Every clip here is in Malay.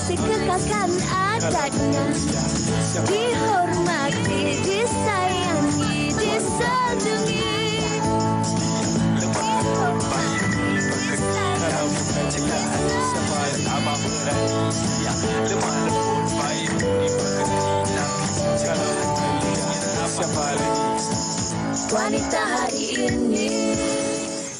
dikekalkan adatnya, dihormati, disayangi, disanjungi. Wanita hari ini.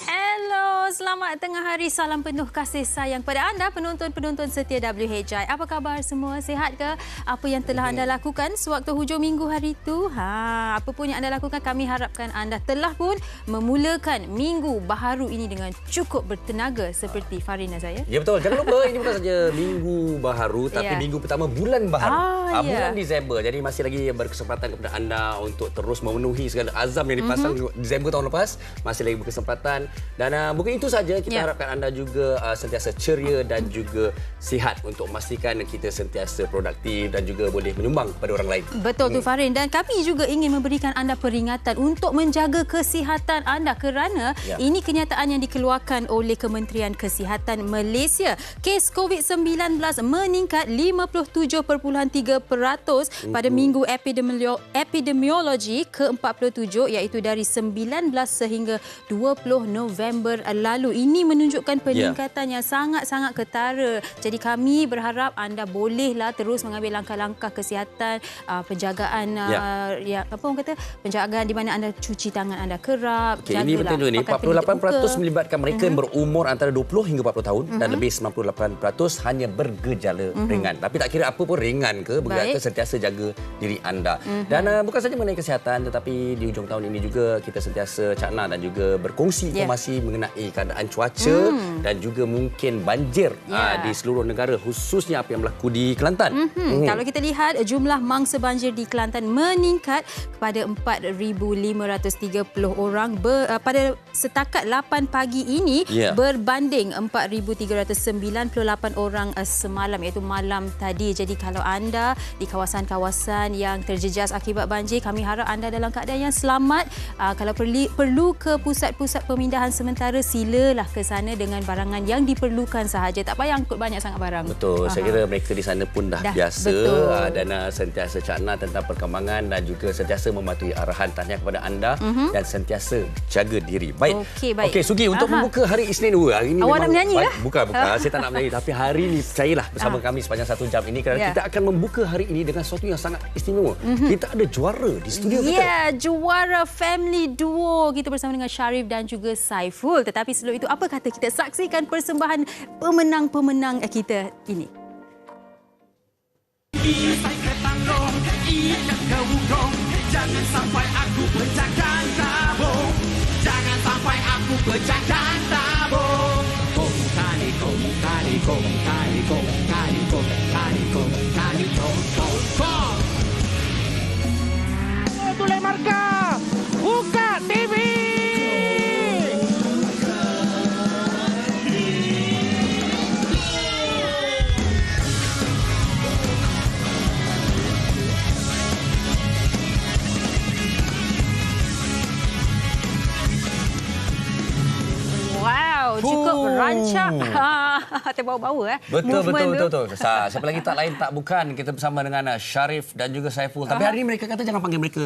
Hello, selamat tengah hari. Salam penuh kasih sayang pada anda penonton-penonton setia WHI. Apa khabar semua? Sihat ke? Apa yang telah anda lakukan sewaktu hujung minggu hari itu? Apa pun yang anda lakukan, kami harapkan anda telah pun memulakan minggu baharu ini dengan cukup bertenaga seperti Farin dan saya. Ya betul. Jangan lupa ini bukan saja minggu baharu tapi minggu pertama bulan baharu. Bulan Disember. Jadi masih lagi berkesempatan kepada anda untuk terus memenuhi segala azam yang dipasang Disember tahun lepas. Masih lagi berkesempatan dan bukan itu saja, kita harapkan anda juga sentiasa ceria dan juga sihat untuk memastikan kita sentiasa produktif dan juga boleh menyumbang kepada orang lain. Betul tu Farin, dan kami juga ingin memberikan anda peringatan untuk menjaga kesihatan anda kerana ini kenyataan yang dikeluarkan oleh Kementerian Kesihatan Malaysia. Kes COVID-19 meningkat 57.3% pada minggu epidemiologi ke-47 iaitu dari 19 sehingga 20 November lalu. Ini menunjukkan peningkatan yang sangat-sangat ketara. Jadi kami berharap anda bolehlah terus mengambil langkah-langkah kesihatan, penjagaan penjagaan di mana anda cuci tangan anda kerap. Ini penting juga ni. 48% melibatkan mereka yang berumur antara 20 hingga 40 tahun dan lebih 98% hanya bergejala ringan. Tapi tak kira apa pun ringan ke, bergerak ke, sentiasa jaga diri anda. Dan bukan saja mengenai kesihatan, tetapi di hujung tahun ini juga kita sentiasa cakna dan juga berkongsi informasi mengenai keadaan cuaca dan juga mungkin banjir di seluruh negara, khususnya apa yang berlaku di Kelantan. Kalau kita lihat jumlah mangsa banjir di Kelantan meningkat kepada 4,530 orang pada setakat 8 pagi ini berbanding 4,398 orang semalam iaitu malam tadi. Jadi kalau anda di kawasan-kawasan yang terjejas akibat banjir, kami harap anda dalam keadaan yang selamat. Kalau perlu ke pusat-pusat pemindahan sementara, silalah ke sana dengan barangan yang diperlukan sahaja. Tak payah angkut banyak sangat barang. Betul. Saya kira mereka di sana pun dah biasa dan sentiasa cakna tentang perkembangan dan juga sentiasa mematuhi arahan. Tahniah kepada anda dan sentiasa jaga diri. Baik. Okey, Sugi, untuk membuka hari Isnin dua. Hari ini awak nak menyanyi ke? Bukan. Saya tak nak menyanyi. Tapi hari ini percayalah bersama kami sepanjang 1 jam ini kerana kita akan membuka hari ini dengan sesuatu yang sangat istimewa. Kita ada juara di studio kita. Ya, juara family duo kita bersama dengan Sharif dan juga Saiful. Tetapi sebelum itu, apa kata kita saksikan persembahan pemenang-pemenang kita ini. Jangan sampai aku pecahkan tabung. Jangan sampai aku pecahkan tabung. Kong kali kong kali kong kali kong kali kong kali kong kali kong kong. Tulai marka. Buka TV. Cukup rancak. Terbau-bau Betul. Siapa lagi tak lain tak bukan kita bersama dengan Sharif dan juga Saiful. Tapi hari ini mereka kata jangan panggil mereka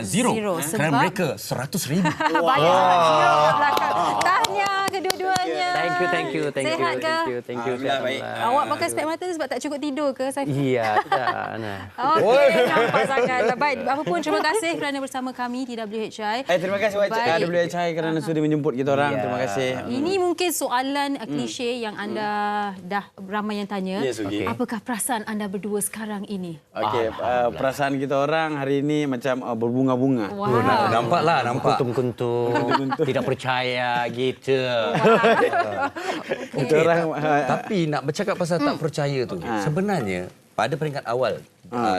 Zero. Kerana mereka 100,000. Banyak sangat zero kat belakang. Tahniah kedua-duanya. Thank you. Sihat ke? Thank you. Awak pakai spek mata sebab tak cukup tidur ke, Saiful? Iya, Okey, nampak sangat. Baik, apa pun terima kasih kerana bersama kami di WHI. Terima kasih WHI kerana sudi menjemput kita orang. Terima kasih. Ini mungkin soalan klise yang anda dah ramai yang tanya. Apakah perasaan anda berdua sekarang ini? Perasaan kita orang hari ini macam berbunga-bunga. Nampak. Kuntum-kuntum. Tidak percaya gitu. Tapi nak bercakap pasal tak percaya tu, sebenarnya pada peringkat awal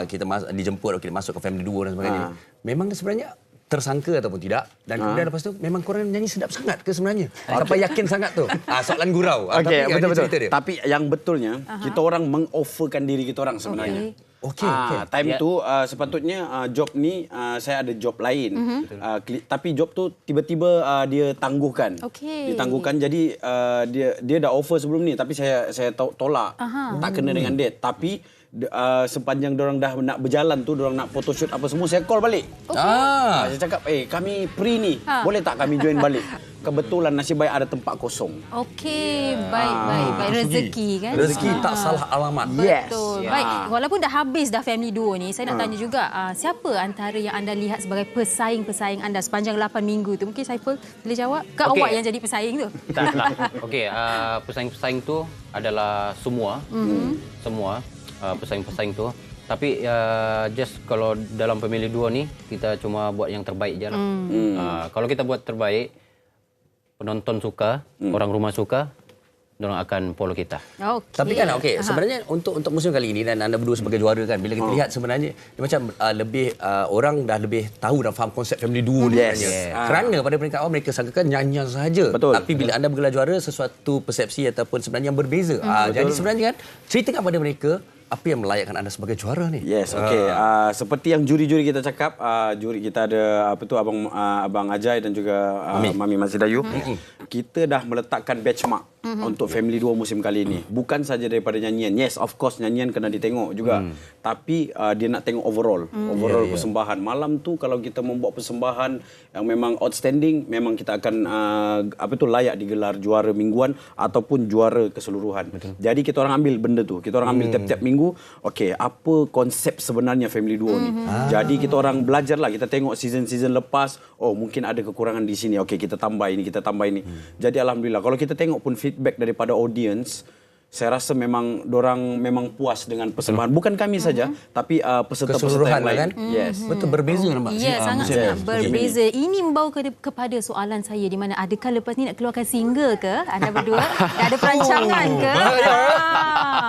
kita dijemput, masuk ke family duo dan sebagainya. Memang sebenarnya tersangka ataupun tidak, dan kemudian lepas tu memang korang nyanyi sedap sangat ke sebenarnya? Sampai yakin sangat tu? Soalan gurau. Betul. Tapi yang betulnya kita orang mengofferkan diri kita orang sebenarnya. Okey, okey. Time tu sepatutnya job ni saya ada job lain. Tapi job tu tiba-tiba dia tangguhkan. Okey. Ditangguhkan, jadi dia dah offer sebelum ni tapi saya tolak. Tak kena dengan date. Tapi sepanjang diorang dah nak berjalan tu, diorang nak photoshoot apa semua, saya call balik. Saya cakap, kami free ni, boleh tak kami join balik? Kebetulan nasib baik ada tempat kosong. Okey, baik. Rezeki kan? Rezeki tak salah alamat. Betul. Baik, walaupun dah habis dah Family Duo ni, saya nak tanya juga, siapa antara yang anda lihat sebagai pesaing-pesaing anda sepanjang 8 minggu tu? Mungkin Saiful boleh jawab? Ke awak yang jadi pesaing tu? Taklah. Okey, pesaing-pesaing tu adalah semua. Semua pesaing-pesaing tu. Tapi just kalau dalam Family Duo ni, kita cuma buat yang terbaik je lah. Kalau kita buat terbaik, penonton suka, orang rumah suka, diorang akan follow kita. Okey. Tapi kan sebenarnya untuk musim kali ini dan anda berdua sebagai juara kan, bila kita lihat sebenarnya dia macam lebih orang dah lebih tahu dan faham konsep Family Duo ni sebenarnya. Kerana pada peringkat awal mereka sangkakan nyanyian sahaja. Betul. Tapi bila anda bergelar juara, sesuatu persepsi ataupun sebenarnya yang berbeza. Jadi sebenarnya kan ceritakan pada mereka apa yang melayakkan anda sebagai juara ni. Yes, okey. Seperti yang juri-juri kita cakap, juri kita ada abang Ajai dan juga Mami Mazidayu. Kita dah meletakkan benchmark untuk Family Duo musim kali ini. Bukan saja daripada nyanyian. Yes, of course nyanyian kena ditengok juga. Tapi dia nak tengok overall persembahan. Malam tu kalau kita membuat persembahan yang memang outstanding, memang kita akan layak digelar juara mingguan ataupun juara keseluruhan. Jadi kita orang ambil benda tu. Kita orang ambil tiap-tiap minggu, okey, apa konsep sebenarnya Family Duo ni. Jadi kita orang belajarlah, kita tengok season-season lepas, mungkin ada kekurangan di sini. Okey, kita tambah ini, kita tambah ini. Jadi alhamdulillah kalau kita tengok pun feedback daripada audience, saya rasa memang dorang memang puas dengan persembahan. Bukan kami saja, tapi peserta-peserta yang lain. Kan? Yes. Betul, berbeza nampak. Ya, sangat-sangat berbeza. Ini membawa kepada soalan saya, di mana adakah lepas ni nak keluarkan single ke? Anda berdua dah ada perancangan ke?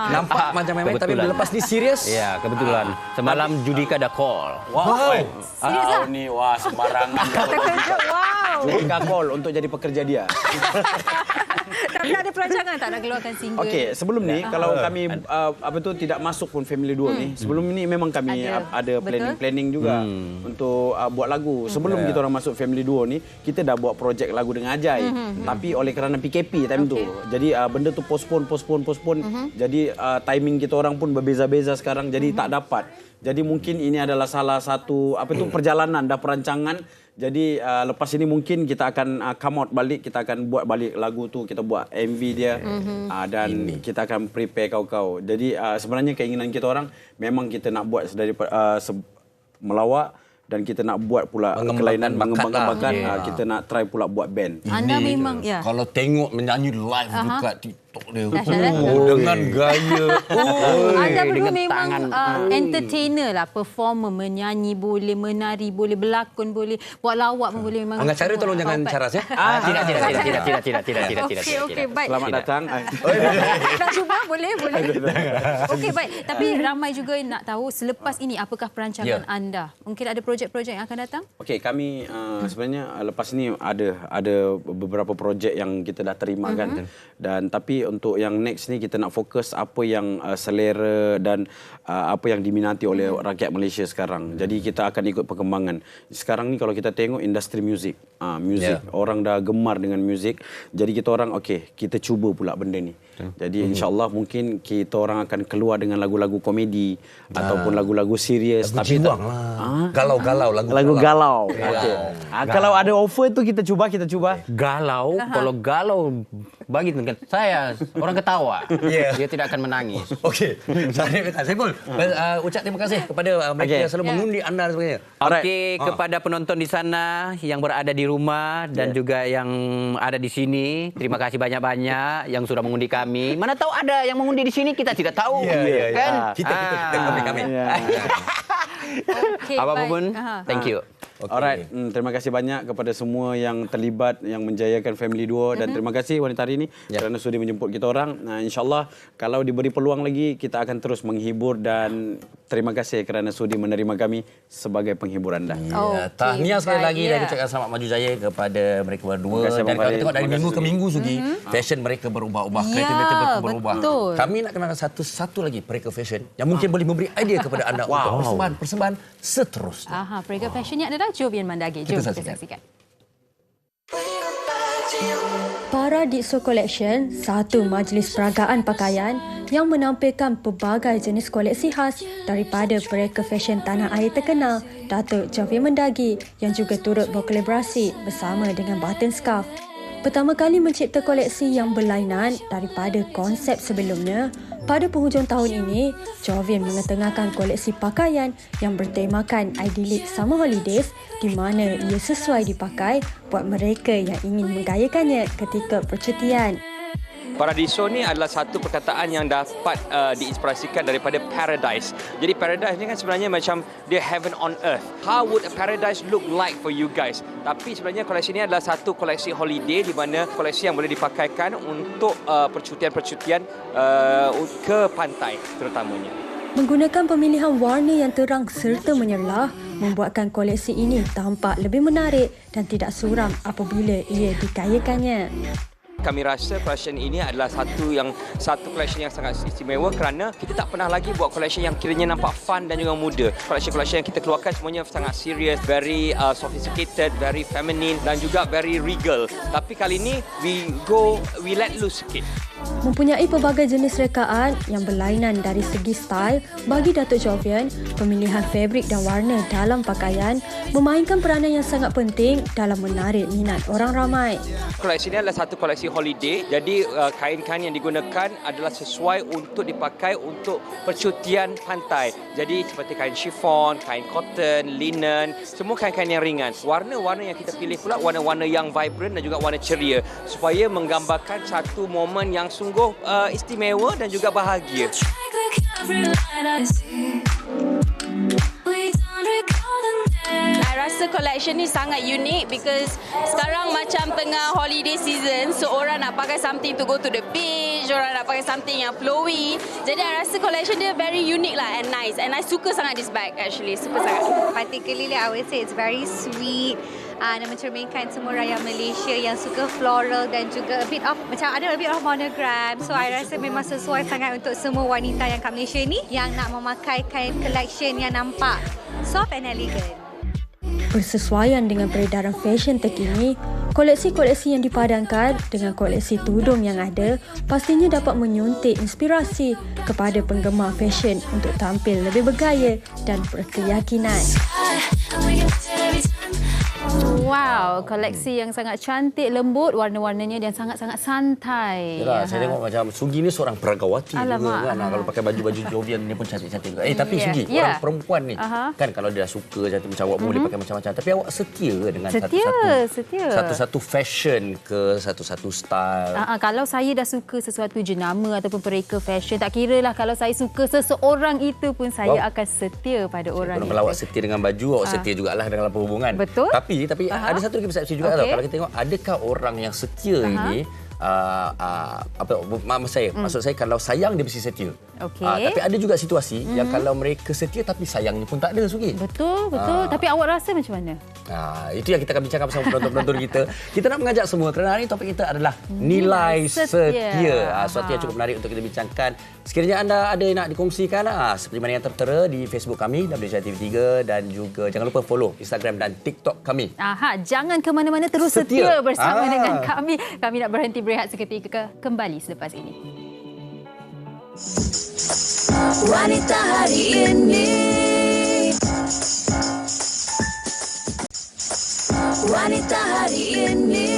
Nampak macam main-main tapi bila lepas ni serius. Ya, kebetulan. Semalam Judika dah call. Wow. Serius lah? Ni sembarangan. Wow. Judika call untuk jadi pekerja dia. Tapi ada perancangan tak nak keluarkan single? Okey, sebelum ni kalau kami tidak masuk pun Family Duo ni, sebelum ni memang kami ada planning juga untuk buat lagu. Sebelum kita orang masuk Family Duo ni, kita dah buat projek lagu dengan Ajai. Tapi oleh kerana PKP time tu, jadi benda tu postpone. Jadi timing kita orang pun berbeza-beza sekarang, jadi tak dapat. Jadi mungkin ini adalah salah satu perjalanan dah perancangan. Jadi lepas ini mungkin kita akan come out balik, kita akan buat balik lagu tu, kita buat MV dia dan kita akan prepare kau-kau. Jadi sebenarnya keinginan kita orang memang kita nak buat melawak dan kita nak buat pula kelainan, mengembangkan bakat. Kita nak try pula buat band. Anda memang Kalau tengok menyanyi live dekat TikTok dia. Dahsyat, Dengan gaya. Anda berdua memang entertainer lah, performer, menyanyi boleh, menari boleh, berlakon boleh, buat lawak pun boleh. Memang Pengacara tolong jangan caras ya. Tidak. Okey, baik. Selamat datang. Nak cuba boleh. Okey, baik. Tapi ramai juga nak tahu selepas ini apakah perancangan anda? Mungkin ada projek-projek yang akan datang? Okey, kami sebenarnya lepas ni ada beberapa projek yang kita dah terima kan. Dan tapi untuk yang next ni kita nak fokus apa yang selera dan apa yang diminati oleh rakyat Malaysia sekarang. Jadi kita akan ikut perkembangan. Sekarang ni kalau kita tengok industri muzik, orang dah gemar dengan muzik. Jadi kita orang kita cuba pula benda ni. Jadi insya-Allah mungkin kita orang akan keluar dengan lagu-lagu komedi ataupun lagu-lagu serius, tapi galau-galau lagu galau. Kalau ada offer tu kita cuba. Galau, kalau galau bagi saya orang ketawa. Dia tidak akan menangis. Okey. Saiful, ucap terima kasih kepada mereka yang selalu mengundi anda sebenarnya. Okey, kepada penonton di sana yang berada di rumah dan juga yang ada di sini, terima kasih banyak-banyak yang sudah mengundi kami. Mana tahu ada yang mengundi di sini, kita tidak tahu. Kan? Kita kami. Okay, apapun, thank you. Alright, terima kasih banyak kepada semua yang terlibat, yang menjayakan Family Duo dan terima kasih wanita hari ini kerana sudi menjemput kita orang. InsyaAllah kalau diberi peluang lagi, kita akan terus menghibur dan terima kasih kerana sudi menerima kami sebagai penghibur anda. Ya, tahniah sekali lagi dan ucapkan selamat maju jaya kepada mereka berdua. Terima kasih, Dan Abang kalau Khalid. kita tengok dari Terima minggu kasih, ke Sudi. minggu Sugi, fashion mereka berubah-ubah, Ya, kreatif mereka berubah-ubah. betul. Kami nak kenalkan satu lagi Pereka Fashion yang mungkin boleh memberi idea kepada anda untuk persembahan seterusnya. Aha, Pereka Fashion ni adalah Jovian Mandagi. Jom Kita kita saksikan. saksikan. Paradiso Collection, satu majlis peragaan pakaian yang menampilkan pelbagai jenis koleksi khas daripada Pereka Fashion tanah air terkenal, Datuk Jovian Mandagi yang juga turut berkolaborasi bersama dengan Button Scarf. Pertama kali mencipta koleksi yang berlainan daripada konsep sebelumnya, pada penghujung tahun ini, Jovian mengetengahkan koleksi pakaian yang bertemakan idyllic summer holidays di mana ia sesuai dipakai buat mereka yang ingin menggayakannya ketika percutian. Paradiso ni adalah satu perkataan yang dapat diinspirasikan daripada paradise. Jadi paradise ni kan sebenarnya macam dia heaven on earth. How would a paradise look like for you guys? Tapi sebenarnya koleksi ni adalah satu koleksi holiday di mana koleksi yang boleh dipakaikan untuk percutian-percutian ke pantai terutamanya. Menggunakan pemilihan warna yang terang serta menyerlah membuatkan koleksi ini tampak lebih menarik dan tidak suram apabila ia dikayakannya. Kami rasa collection ini adalah satu collection yang sangat istimewa kerana kita tak pernah lagi buat collection yang kiranya nampak fun dan juga muda. Collection yang kita keluarkan semuanya sangat serious, very sophisticated, very feminine dan juga very regal. Tapi kali ini we let loose sikit. Mempunyai pelbagai jenis rekaan yang berlainan dari segi style, bagi Datuk Jovian, pemilihan fabrik dan warna dalam pakaian memainkan peranan yang sangat penting dalam menarik minat orang ramai. Koleksi ini adalah satu koleksi holiday, jadi kain-kain yang digunakan adalah sesuai untuk dipakai untuk percutian pantai. Jadi seperti kain chiffon, kain cotton, linen, semua kain-kain yang ringan. Warna-warna yang kita pilih pula warna-warna yang vibrant dan juga warna ceria supaya menggambarkan satu momen yang sungguh istimewa dan juga bahagia. I rasa collection ni sangat unik because sekarang macam tengah holiday season, so orang nak pakai something to go to the beach, orang nak pakai something yang flowy. Jadi I rasa collection dia very unique lah and nice, and I suka sangat this bag actually, suka sangat. Particularly I would say it's very sweet dan mencerminkan semua rakyat Malaysia yang suka floral dan juga a bit of monogram. So I rasa memang sesuai sangat untuk semua wanita yang kat Malaysia ni yang nak memakai kain collection yang nampak soft and elegant. Bersesuaian dengan peredaran fashion terkini, koleksi-koleksi yang dipadankan dengan koleksi tudung yang ada pastinya dapat menyuntik inspirasi kepada penggemar fashion untuk tampil lebih bergaya dan berkeyakinan. Wow, koleksi yang sangat cantik, lembut, warna-warnanya dan sangat-sangat santai. Yalah, saya tengok macam Sugi ni seorang peragawati Alamak, juga kan. Kalau pakai baju-baju Jovian ni pun cantik-cantik juga. Tapi Sugi, Ya. orang perempuan ni kan kalau dia dah suka cantik macam awak pun boleh pakai macam-macam. Tapi awak setia ke dengan Setia. satu-satu fashion ke satu-satu style? Kalau saya dah suka sesuatu jenama ataupun pereka fashion, tak kira lah kalau saya suka seseorang itu pun saya akan setia pada orang itu. Kalau awak setia dengan baju, awak setia jugalah dengan hubungan. Betul. Tapi ada satu lagi persepsi juga tau. Kalau kita tengok, adakah orang yang setia ini maksud saya kalau sayang dia mesti setia. Tapi ada juga situasi yang kalau mereka setia tapi sayangnya pun tak ada, Sugi. Betul. Tapi awak rasa macam mana? Itu yang kita akan bincangkan bersama penonton-penonton kita. Kita nak mengajak semua kerana hari ini topik kita adalah nilai setia. Sesuatu yang cukup menarik untuk kita bincangkan. Sekiranya anda ada yang nak dikongsikan, seperti mana yang tertera di Facebook kami WJAI TV3 dan juga jangan lupa follow Instagram dan TikTok kami. Jangan ke mana-mana, terus setia bersama dengan kami. Kami nak berhenti berehat seketika, kembali selepas ini. Wanita hari ini, wanita hari ini.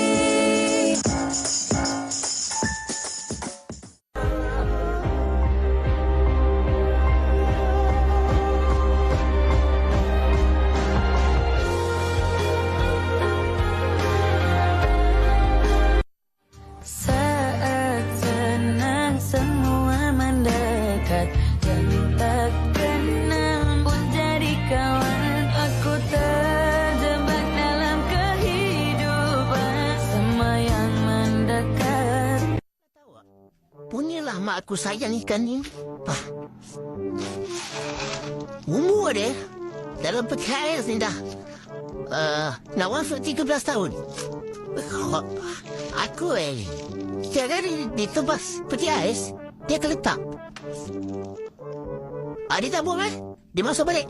Saat senang semua mendekat dan tak kenal pun jadi kawan. Aku terjebak dalam kehidupan punyalah mak aku sayang ikan ni. Umur dia dalam peti ais ni dah nak masuk 13 tahun. Aku setiap kali ditebas peti ais, dia akan letak. Dia tak buat dia masuk balik.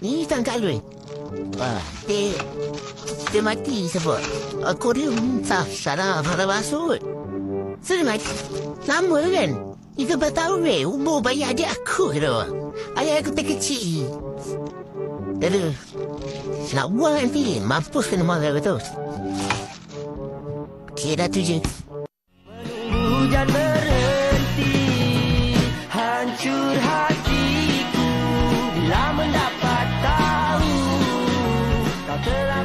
Ni tangkap lu. Dia mati sebab akuarium salah masuk. Sudah mati. Lama kan? 13 tahun umur bayi adik aku tu. Ayah aku terkecil. Aduh. Nak buang nanti. Mampus kena marah betul. Okey, dah tu je. Hujan berhenti, hancur hatiku bila mendapat tahu kau telah.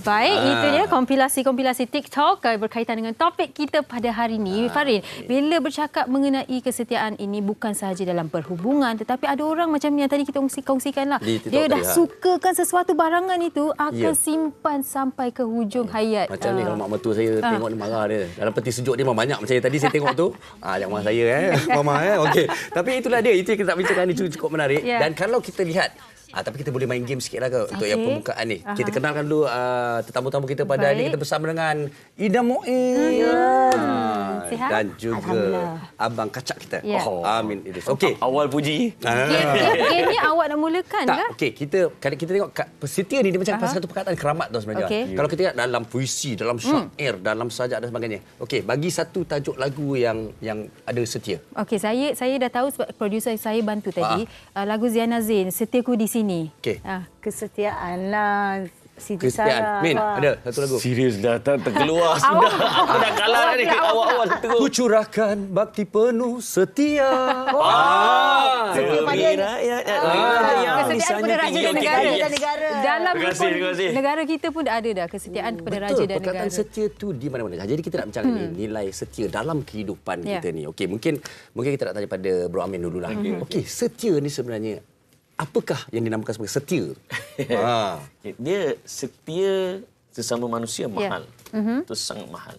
Baik, itu dia kompilasi-kompilasi TikTok berkaitan dengan topik kita pada hari ini. Farin, bila bercakap mengenai kesetiaan ini bukan sahaja dalam perhubungan tetapi ada orang macam yang tadi kita kongsikanlah. Dia dah sukakan sesuatu barangan itu akan simpan sampai ke hujung hayat. Macam ni kalau mak mertua saya tengok dia marah dia. Dalam peti sejuk dia memang banyak macam tadi saya tengok tu. Jangan marah saya mama Okey. Tapi itulah dia. Itu yang kita nak bincangkan ni cukup menarik. Dan kalau kita lihat tapi kita boleh main game sikit lah untuk yang pembukaan ni. Kita kenalkan dulu tetamu-tamu kita pada hari ini. Kita bersama dengan Ida Muin dan juga Abang Kacak kita. Amin Idris. Okey. Awal puji. Game ni awak nak mulakan ke? Okey, kita tengok setia ni dia macam satu perkataan keramat tau sebenarnya. Kalau kita lihat dalam puisi, dalam syair, dalam sajak dan sebagainya. Okey, bagi satu tajuk lagu yang ada setia. Okey, saya dah tahu sebab producer saya bantu tadi. Lagu Ziana Zain, Setiaku di Sini. Okey. Kesetiaan lah. Siti Sarah. Min, ada satu lagu. Serius dah terkeluar sudah. Aku dah kalah ni. Awal-awal terus. Ku curahkan bakti penuh setia. Setia pada rakyat. Kesetiaan kepada raja dan negara. Dalam negara kita pun ada dah kesetiaan kepada raja dan negara. Perkataan setia tu di mana-mana. Jadi kita nak bincang nilai setia dalam kehidupan kita ni. Okey, mungkin kita nak tanya pada Bro Amin dululah. Okey, setia ni sebenarnya apakah yang dinamakan sebagai setia? Dia setia sesama manusia mahal. Itu sangat mahal.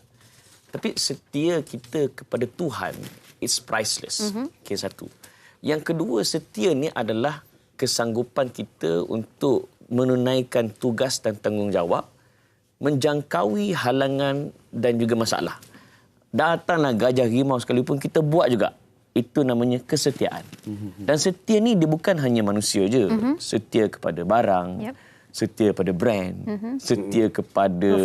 Tapi setia kita kepada Tuhan, it's priceless. Okay, satu. Yang kedua, setia ni adalah kesanggupan kita untuk menunaikan tugas dan tanggungjawab, menjangkaui halangan dan juga masalah. Datanglah gajah rimau sekalipun, kita buat juga. Itu namanya kesetiaan. Dan setia ni dia bukan hanya manusia je. Setia kepada barang, setia pada brand, setia kepada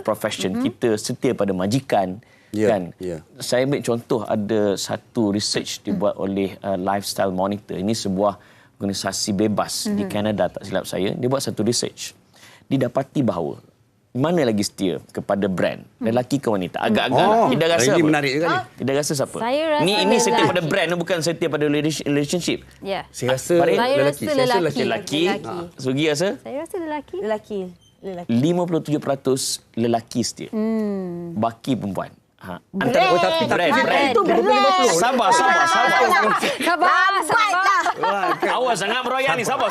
profession kita, setia pada majikan. Kan? Saya ambil contoh, ada satu research dibuat oleh Lifestyle Monitor. Ini sebuah organisasi bebas di Kanada, tak silap saya. Dia buat satu research. Didapati bahawa mana lagi setia kepada brand, lelaki ke wanita? Agak-agak Ida rasa ini apa? menarik juga ni. Ida rasa siapa? Saya rasa ini setia pada brand, bukan setia pada relationship. Saya rasa lelaki. Sugi rasa? Saya rasa lelaki. 57% lelaki setia. Baki perempuan. Antara brand. Sabar. Awas sangat meroyak ni. Sabar.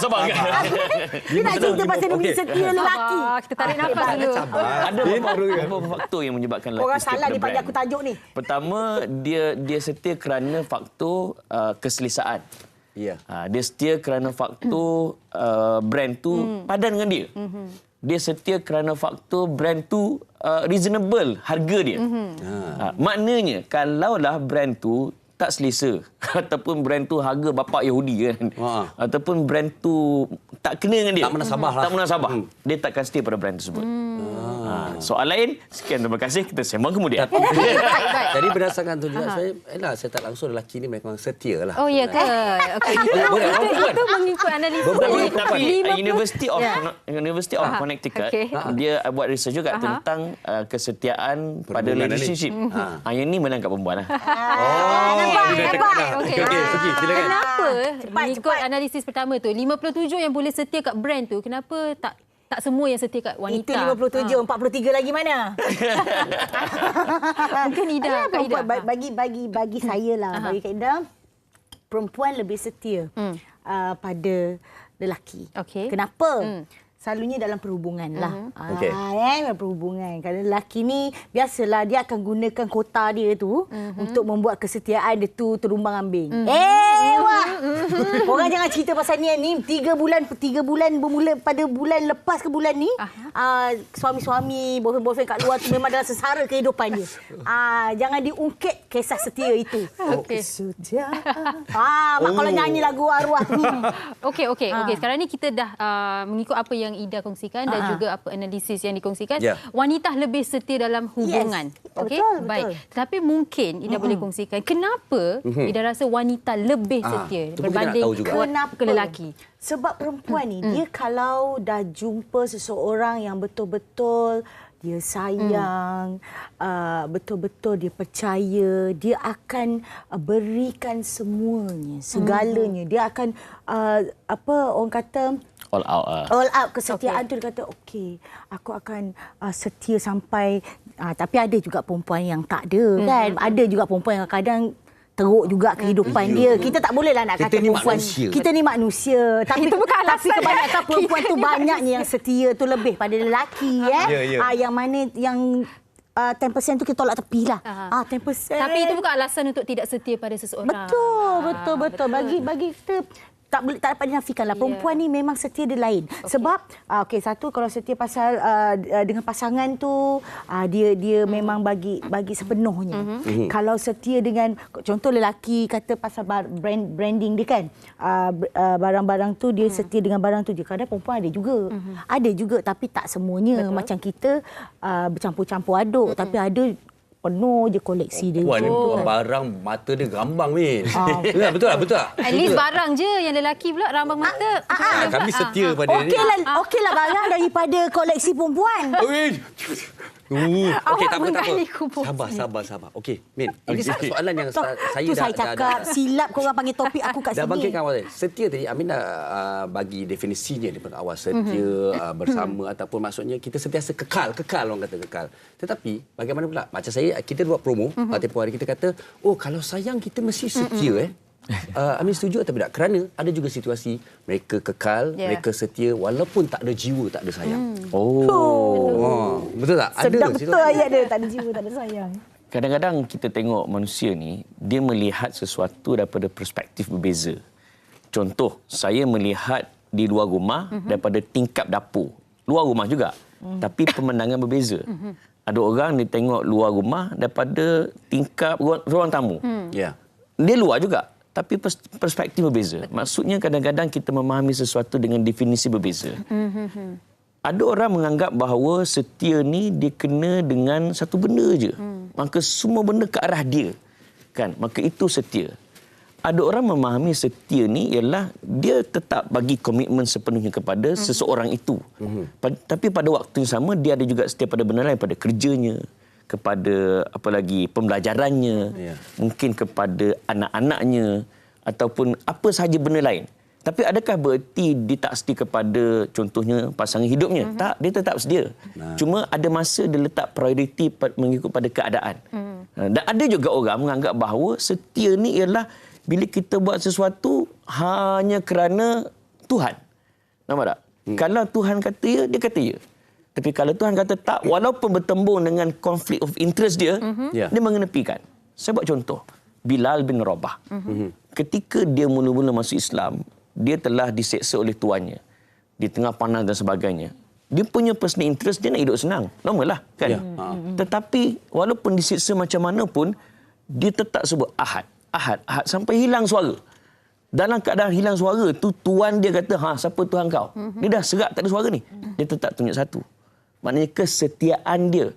Dia nak cerita pasal dia setia lelaki. Kita tarik nafas dulu. Ada beberapa faktor yang menyebabkan lelaki orang setia salah pada dia bagi brand. aku tajuk ni. Pertama, dia setia kerana faktor keselesaan. Dia setia kerana faktor brand tu padan dengan dia. Dia setia kerana faktor brand tu reasonable harga dia. Maknanya kalaulah brand tu tak selesa ataupun brand tu harga bapak Yahudi kan, ataupun brand tu tak kena dengan dia, tak munasabah, dia takkan setia pada brand tersebut. Soal lain, sekian, terima kasih, kita sembang kemudian. Jadi berdasarkan tu juga saya tak langsung lelaki ni memang setia lah. Oh ya ke? Okey. Itu mengikut analisis. Tapi University of Connecticut dia buat research juga tentang kesetiaan pada relationship. Yang ni menang kat perempuan lah. Okey, silakan. Kenapa mengikut analisis pertama tu 57 yang boleh setia kat brand tu, kenapa tak semua yang setia kat wanita? Itu 57, 43 lagi mana? Mungkin Ida, Kak Ida. Bagi saya lah, bagi Kak Ida, perempuan lebih setia pada lelaki. Okey. Kenapa? selalunya dalam perhubungan lah. Okey. Perhubungan. Kalau lelaki ni biasalah dia akan gunakan kota dia tu untuk membuat kesetiaan dia tu terumbang ambing. Wah. Orang jangan cerita pasal ni. 3 bulan bermula pada bulan lepas ke bulan ni. Suami-suami, boyfriend kat luar tu memang dalam sesara kehidupan dia. Jangan diungkit kisah setia itu. Okey. Setia. Mak kalau nyanyi lagu arwah. Okey. Sekarang ni kita dah mengikut apa yang Ida kongsikan dan juga apa analisis yang dikongsikan. Wanita lebih setia dalam hubungan. Okey. Baik. Tetapi mungkin Ida boleh kongsikan kenapa Ida rasa wanita lebih setia berbanding ke lelaki. Sebab perempuan ni dia kalau dah jumpa seseorang yang betul-betul dia sayang, betul-betul dia percaya, dia akan berikan semuanya, segalanya. Dia akan orang kata all out. All out kesetiaan tu dia kata okey, aku akan setia sampai tapi ada juga perempuan yang tak ada kan. Ada juga perempuan yang kadang teruk juga kehidupan dia. Kita tak bolehlah nak kata perempuan. Kita ni manusia. Tapi kebanyakan perempuan tu banyaknya yang setia tu lebih pada lelaki. Yang mana yang 10% tu kita tolak tepi lah. 10%. Tapi itu bukan alasan untuk tidak setia pada seseorang. Betul. Bagi kita tak dapat dinafikan lah. Perempuan ni memang setia dia lain. Sebab satu kalau setia pasal dengan pasangan tu dia memang bagi sepenuhnya. Kalau setia dengan contoh lelaki kata pasal branding dia kan. Barang-barang tu dia setia dengan barang tu je. Kadang perempuan ada juga. Ada juga tapi tak semuanya. Macam kita bercampur-campur aduk tapi ada penuh je koleksi dia. Puan ni barang mata dia gambang Min. Betul tak? At least barang je, yang lelaki pula rambang mata. Kami setia pada dia. Okeylah barang daripada koleksi perempuan. Okey, tak apa. Sabar. Okey, Min. Soalan yang saya cakap silap korang panggil topik aku kat sini. Dah bangkitkan awal. Setia tadi Amin dah bagi definisinya daripada awal. Setia bersama ataupun maksudnya kita sentiasa kekal orang kata kekal. Tetapi bagaimana pula? Macam kita buat promo tempoh hari kita kata, kalau sayang kita mesti setia Amin setuju atau tidak? Kerana ada juga situasi mereka kekal, mereka setia walaupun tak ada jiwa, tak ada sayang. Betul tak? Sedap betul ayat dia, tak ada jiwa, tak ada sayang. Kadang-kadang kita tengok manusia ni, dia melihat sesuatu daripada perspektif berbeza. Contoh, saya melihat di luar rumah daripada tingkap dapur. Luar rumah juga, tapi pemandangan berbeza. Ada orang dia tengok luar rumah daripada tingkap ruang tamu. Dia luar juga, tapi perspektif berbeza. Maksudnya kadang-kadang kita memahami sesuatu dengan definisi berbeza. Ada orang menganggap bahawa setia ni dia kena dengan satu benda je. Maka semua benda ke arah dia. Kan? Maka itu setia. Ada orang memahami setia ni ialah dia tetap bagi komitmen sepenuhnya kepada seseorang itu. Tapi pada waktu yang sama dia ada juga setia pada benda lain, pada kerjanya, kepada pembelajarannya, mungkin kepada anak-anaknya ataupun apa sahaja benda lain. Tapi adakah bererti dia tak setia kepada contohnya pasangan hidupnya? Tak, dia tetap setia. Cuma ada masa dia letak prioriti mengikut pada keadaan. Dan ada juga orang menganggap bahawa setia ni ialah bila kita buat sesuatu hanya kerana Tuhan. Nampak tak? Kalau Tuhan kata ya, dia kata ya. Tapi kalau Tuhan kata tak, walaupun bertembung dengan konflik of interest dia, dia mengenepikan. Saya buat contoh. Bilal bin Rabah. Ketika dia mula-mula masuk Islam, dia telah diseksa oleh tuannya. Di tengah panas dan sebagainya. Dia punya personal interest, dia nak hidup senang. Normal lah, kan? Tetapi, walaupun diseksa macam mana pun, dia tetap sebut Ahad. Sampai hilang suara. Dalam keadaan hilang suara tu, tuan dia kata, siapa Tuhan kau? Dia dah serak, tak ada suara ni. Dia tetap tunjuk satu. Maknanya kesetiaan dia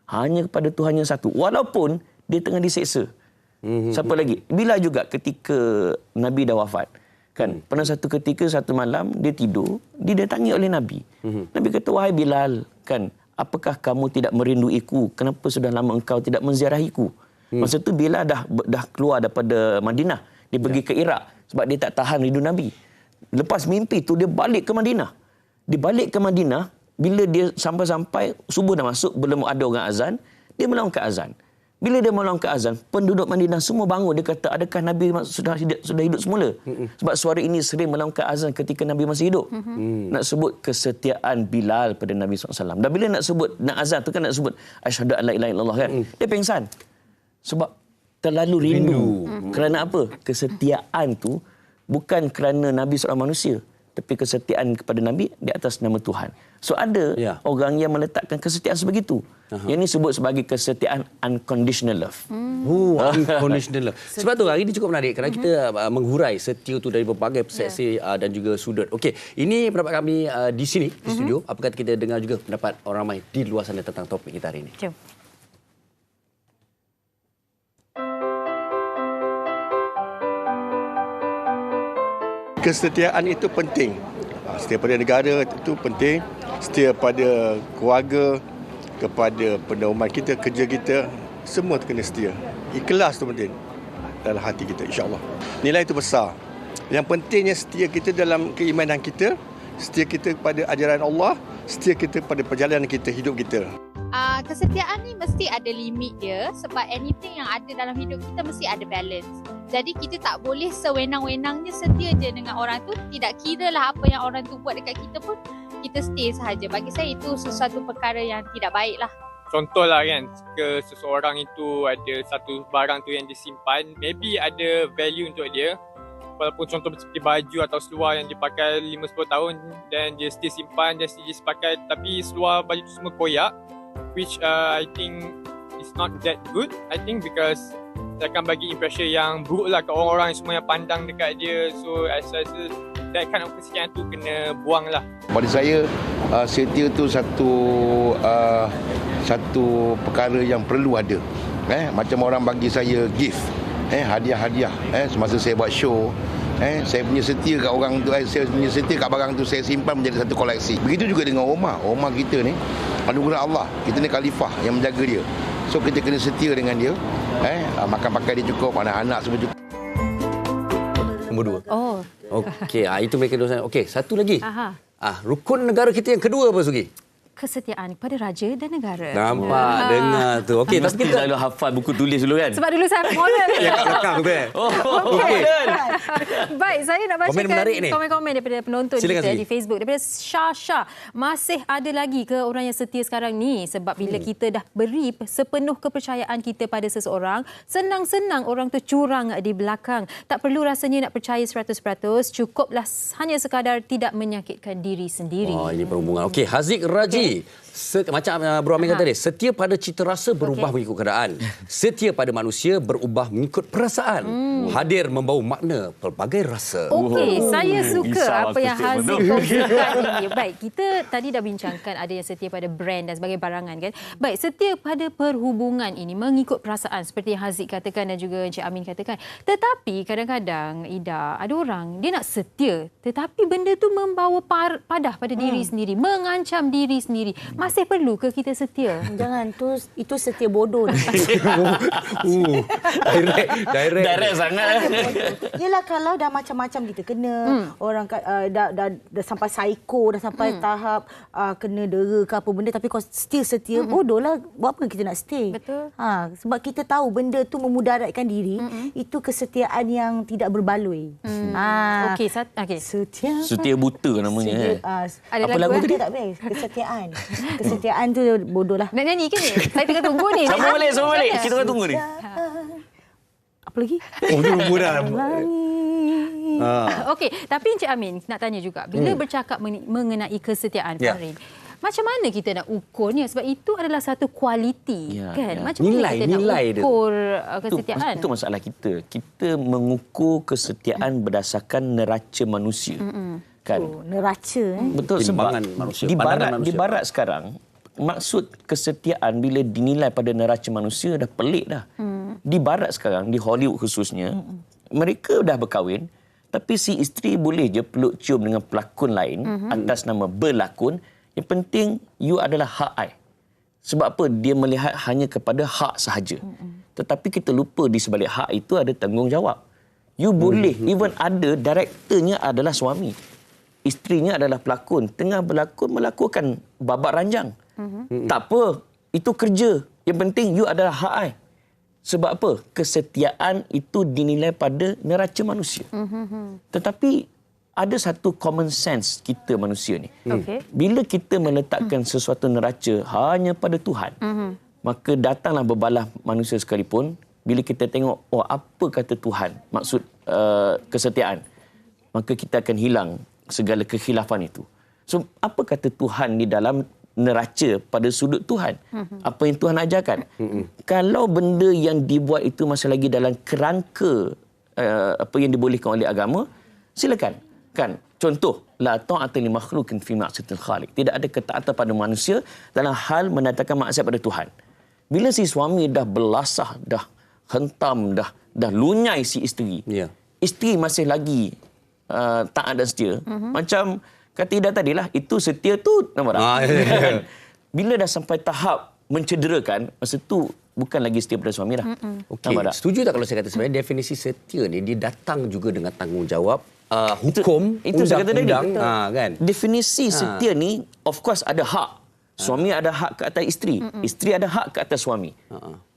hanya kepada Tuhan yang satu. Walaupun dia tengah diseksa. Siapa lagi? Bila juga ketika Nabi dah wafat. Kan? Pernah satu ketika, satu malam, dia tidur, didatangi oleh Nabi. Nabi kata, wahai Bilal, kan, apakah kamu tidak merinduiku? Kenapa sudah lama engkau tidak menziarahiku? Masa tu Bilal dah keluar daripada Madinah. Dia pergi ke Iraq sebab dia tak tahan rindu Nabi. Lepas mimpi tu dia balik ke Madinah. Dia balik ke Madinah, bila dia sampai-sampai subuh dah masuk, belum ada orang azan, dia melakukan azan. Bila dia melongkar azan, penduduk Madinah semua bangun. Dia kata, adakah Nabi sudah hidup semula? Sebab suara ini sering melongkar azan ketika Nabi masih hidup. Nak sebut kesetiaan Bilal pada Nabi SAW. Dan bila nak azan tu kan nak sebut asyhadu an la ilaha illallah kan. Dia pengsan. Sebab terlalu rindu. Kerana apa? Kesetiaan tu bukan kerana Nabi seorang manusia, tapi kesetiaan kepada Nabi di atas nama Tuhan. So ada orang yang meletakkan kesetiaan sebegitu. Yang ini sebut sebagai kesetiaan unconditional love. Unconditional love. Sebab tu hari ini cukup menarik kerana kita menghurai setia tu dari berbagai persepsi dan juga sudut. Okey, ini pendapat kami di sini di studio. Apa kata kita dengar juga pendapat orang ramai di luar sana tentang topik kita hari ini. Jom. Kesetiaan itu penting. Setia pada negara itu penting. Setia pada keluarga, kepada pendauman kita, kerja kita, semua kena setia. Ikhlas itu penting dalam hati kita, insya-Allah. Nilai itu besar. Yang pentingnya setia kita dalam keimanan kita, setia kita kepada ajaran Allah, setia kita pada perjalanan kita, hidup kita. Kesetiaan ni mesti ada limit dia, sebab anything yang ada dalam hidup kita mesti ada balance. Jadi kita tak boleh sewenang-wenangnya setia je dengan orang tu. Tidak kira lah apa yang orang tu buat dekat kita pun, kita stay sahaja. Bagi saya itu sesuatu perkara yang tidak baik lah. Contohlah kan, jika seseorang itu ada satu barang tu yang disimpan, maybe ada value untuk dia. Walaupun contoh seperti baju atau seluar yang dipakai 5-10 tahun dan dia still simpan, dia still pakai, tapi seluar baju tu semua koyak, which I think is not that good. I think because dia akan bagi impression yang buruk lah ke orang-orang semua yang pandang dekat dia. So I rasa that kind of kesetiaan tu kena buang lah. Pada saya, setia tu satu perkara yang perlu ada. Macam orang bagi saya gift, hadiah-hadiah. Semasa saya buat show, saya punya setia kat orang tu, saya punya setia kat barang tu saya simpan menjadi satu koleksi. Begitu juga dengan Omar. Omar kita ni anugerah Allah. Kita ni khalifah yang menjaga dia. So kita kena setia dengan dia. Makan pakai dia cukup, anak-anak semua cukup. Nombor 2. Oh. Okey, itu mereka dua. Okey, satu lagi. Rukun negara kita yang kedua apa, Sugi? Kesetiaan kepada raja dan negara. Nampak, dengar tu. Okey, tapi kita selalu hafal buku tulis dulu kan? Sebab dulu saya moden. Ya, belakang tu kan. Okey. Baik, saya nak bacakan komen-komen daripada penonton kita di Facebook. Daripada Syasha, masih ada lagi ke orang yang setia sekarang ni? Sebab bila kita dah beri sepenuh kepercayaan kita pada seseorang, senang-senang orang tu curang di belakang. Tak perlu rasanya nak percaya 100%, cukuplah hanya sekadar tidak menyakitkan diri sendiri. Oh, ini perhubungan. Okey, Haziq Raji. Macam Bro Amin kata tadi, setia pada cita rasa berubah mengikut keadaan. Setia pada manusia berubah mengikut perasaan. Hadir membawa makna pelbagai rasa. Okey, saya suka apa yang Haziq kongsikan ini. Baik, kita tadi dah bincangkan ada yang setia pada brand dan sebagai barangan kan. Baik, setia pada perhubungan ini mengikut perasaan seperti yang Haziq katakan dan juga Encik Amin katakan. Tetapi kadang-kadang Ida, ada orang dia nak setia tetapi benda tu membawa padah pada diri sendiri, mengancam diri sendiri. Masih perlu ke kita setia? Jangan, itu setia bodoh. Direct sangat. Yalah, kalau dah macam-macam kita kena, orang dah sampai psycho, dah sampai tahap kena dera ke apa benda, tapi kau still setia, bodohlah. Buat apa kita nak stay? Betul. Sebab kita tahu benda tu memudaratkan diri, itu kesetiaan yang tidak berbaloi. Okey. Setia buta namanya. Apa lagu tu? Tak best. Kesetiaan tu bodohlah. Nak nyanyi ke ni? Saya tengah tunggu ni. Sama balik. Kita tengah tunggu ni. Apa lagi? Tunggu dah. Okey, tapi Encik Amin nak tanya juga. Bila bercakap mengenai kesetiaan, Farin, macam mana kita nak ukurnya? Sebab itu adalah satu kualiti, kan? Macam mana kita nak ukur kesetiaan? Itu masalah kita. Kita mengukur kesetiaan berdasarkan neraca manusia. Kan? Neraca. Betul, sebab di barat sekarang, maksud kesetiaan bila dinilai pada neraca manusia dah pelik dah. Di barat sekarang, di Hollywood khususnya, mereka dah berkahwin, tapi si isteri boleh je peluk cium dengan pelakon lain atas nama berlakon. Yang penting, you adalah hak I. Sebab apa? Dia melihat hanya kepada hak sahaja. Tetapi kita lupa di sebalik hak itu ada tanggungjawab. You boleh, even ada direkturnya adalah suami. Isterinya adalah pelakon. Tengah berlakon, melakukan babak ranjang. Tak apa. Itu kerja. Yang penting, you adalah hak I. Sebab apa? Kesetiaan itu dinilai pada neraca manusia. Tetapi ada satu common sense kita manusia ni. Bila kita meletakkan sesuatu neraca hanya pada Tuhan, maka datanglah berbalah manusia sekalipun. Bila kita tengok, apa kata Tuhan maksud kesetiaan, maka kita akan hilang segala kekhilafan itu. So, apa kata Tuhan di dalam neraca pada sudut Tuhan? Apa yang Tuhan ajarkan? Kalau benda yang dibuat itu masih lagi dalam kerangka apa yang dibolehkan oleh agama, silakan. Kan? Contoh, la ta'ata li makhluqin fi ma'siyatil khaliq. Tidak ada ketaatan pada manusia dalam hal mendatangkan maksiat pada Tuhan. Bila si suami dah belasah, dah hentam, dah lunyai si isteri. Isteri masih lagi taat dan setia. Macam kata Ida tadilah, itu setia tu nampak tak? Bila dah sampai tahap mencederakan, masa tu bukan lagi setia pada suami dah. Okey, setuju tak kalau saya kata sebenarnya definisi setia ni dia datang juga dengan tanggungjawab hukum, itu saya kata tadi. kan? Definisi setia ni of course ada hak. Suami ada hak ke atas isteri, isteri ada hak ke atas suami.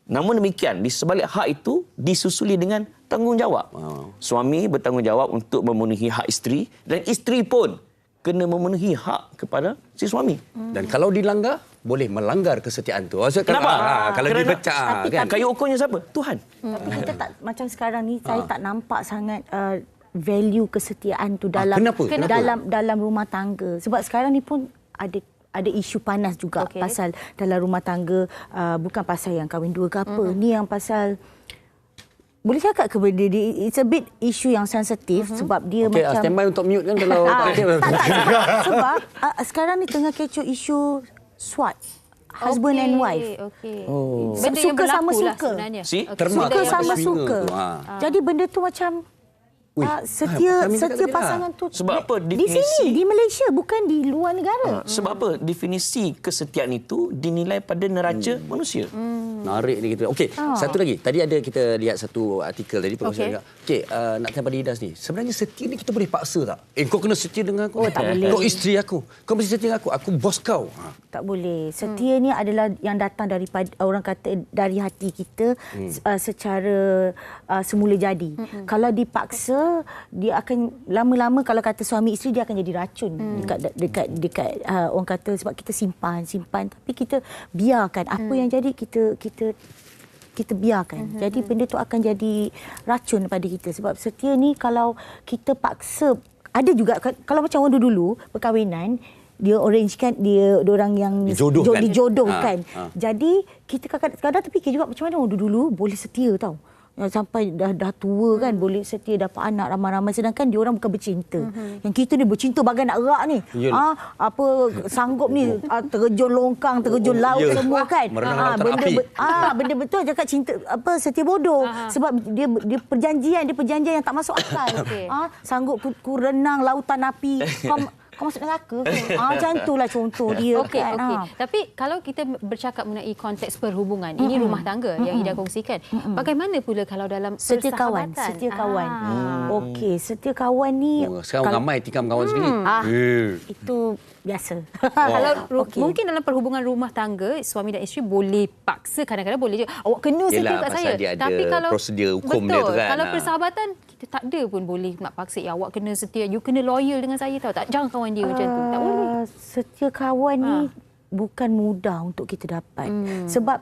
Namun demikian, di sebalik hak itu disusuli dengan tanggungjawab. Suami bertanggungjawab untuk memenuhi hak isteri dan isteri pun kena memenuhi hak kepada si suami. Dan kalau dilanggar, boleh melanggar kesetiaan tu. Kenapa? Kalau dipecah, kan? Kayu ukurnya siapa? Tuhan. Tapi kita tak, macam sekarang ni, saya tak nampak sangat value kesetiaan tu dalam dalam rumah tangga. Sebab sekarang ni pun ada isu panas juga pasal dalam rumah tangga, bukan pasal yang kahwin dua ke apa. Ni yang pasal, boleh cakap ke benda dia, it's a bit isu yang sensitif sebab dia macam... Stand by untuk mute kan kalau sebab sekarang ni tengah kecoh isu SWAT, husband and wife. Benda yang suka sama berlaku lah suka. sebenarnya. Suka sama suka. Jadi benda tu macam setia pasangan tu. Sebab apa? Di sini, di Malaysia, bukan di luar negara. Sebab apa? Definisi kesetiaan itu dinilai pada neraca manusia. Menarik ni kita. Okey, satu lagi. Tadi ada kita lihat satu artikel tadi. Okey, nak tanya pada Idas ni. Sebenarnya setia ni kita boleh paksa tak? Kau kena setia dengan aku. Tak boleh. Kau isteri aku. Kau mesti setia dengan aku. Aku bos kau. Tak boleh. Setia ni adalah yang datang daripada, orang kata, dari hati kita secara semula jadi. Kalau dipaksa, dia akan lama-lama, kalau kata suami isteri, dia akan jadi racun dekat orang kata, sebab kita simpan tapi kita biarkan apa yang jadi, kita biarkan. Jadi benda tu akan jadi racun pada kita. Sebab setia ni kalau kita paksa, ada juga kalau macam orang dulu perkahwinan, dia arrange kan, dia orang yang dijodohkan. Jadi kita kadang-kadang terfikir juga macam mana orang dulu boleh setia tau. Sampai dah tua kan, boleh setia, dapat anak ramai-ramai, sedangkan dia orang bukan bercinta. Yang kita ni bercinta bagai nak rak ni. Sanggup ni terjun longkang, terjun laut semua kan. Benda betul cakap cinta, setia bodoh. Sebab dia perjanjian yang tak masuk akal. Sanggup ku renang lautan api. Kau masuk neraka ke? Macam itulah contoh dia. Okey. Tapi kalau kita bercakap mengenai konteks perhubungan, ini rumah tangga yang Ida kongsikan. Bagaimana pula kalau dalam setia kawan? Setia kawan. Okey, setia kawan ni... Sekarang ramai tikam kawan sendiri. Itu biasa. Kalau mungkin dalam perhubungan rumah tangga, suami dan isteri boleh paksa, kadang-kadang boleh je. Awak kena setia kat saya. Tapi kalau prosedur hukum dia tu kan. Kalau persahabatan, kita tak ada pun boleh nak paksa, awak kena setia, you kena loyal dengan saya tau. Jangan kawan dia macam tu. Tak boleh. Setia kawan ni bukan mudah untuk kita dapat. Sebab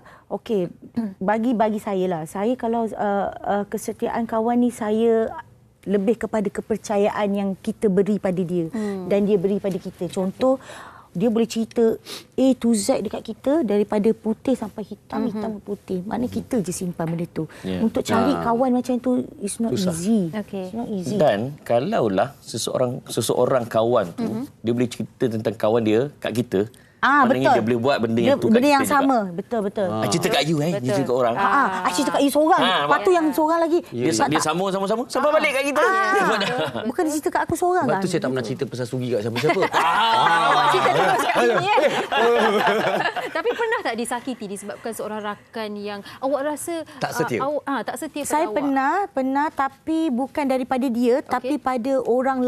bagi saya lah, saya kalau kesetiaan kawan ni, saya lebih kepada kepercayaan yang kita beri pada dia dan dia beri pada kita. Contoh, dia boleh cerita A to Z dekat kita, daripada putih sampai hitam, hitam ke putih. Mana kita je simpan benda tu. Untuk cari kawan macam tu, it's not easy. It's not easy. Dan kalaulah seseorang kawan tu, dia boleh cerita tentang kawan dia kat kita, maknanya dia boleh buat benda yang tu kat benda yang kita sama juga. Betul. Cerita kat you dia cerita kat orang. Cerita kat you seorang. Lepas tu yang seorang lagi dia sambung sampai balik kat kita. Bukan dia cerita kat aku seorang. Sebab tu saya tak pernah cerita pasal Sugi kat siapa-siapa. Cerita terus kat sini. Tapi pernah tak disakiti disebabkan seorang rakan yang awak rasa tak setia? Tak setia pada saya awak? Pernah, tapi bukan daripada dia, tapi pada orang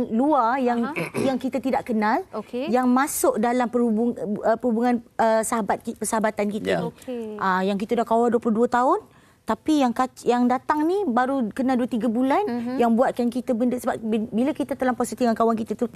luar yang kita tidak kenal, yang masuk dalam perhubungan persahabatan kita. Yang kita dah kawan 22 tahun, Tapi yang datang ni baru kena 2-3 bulan yang buatkan kita benda, sebab bila kita terlampau setia dengan kawan kita tu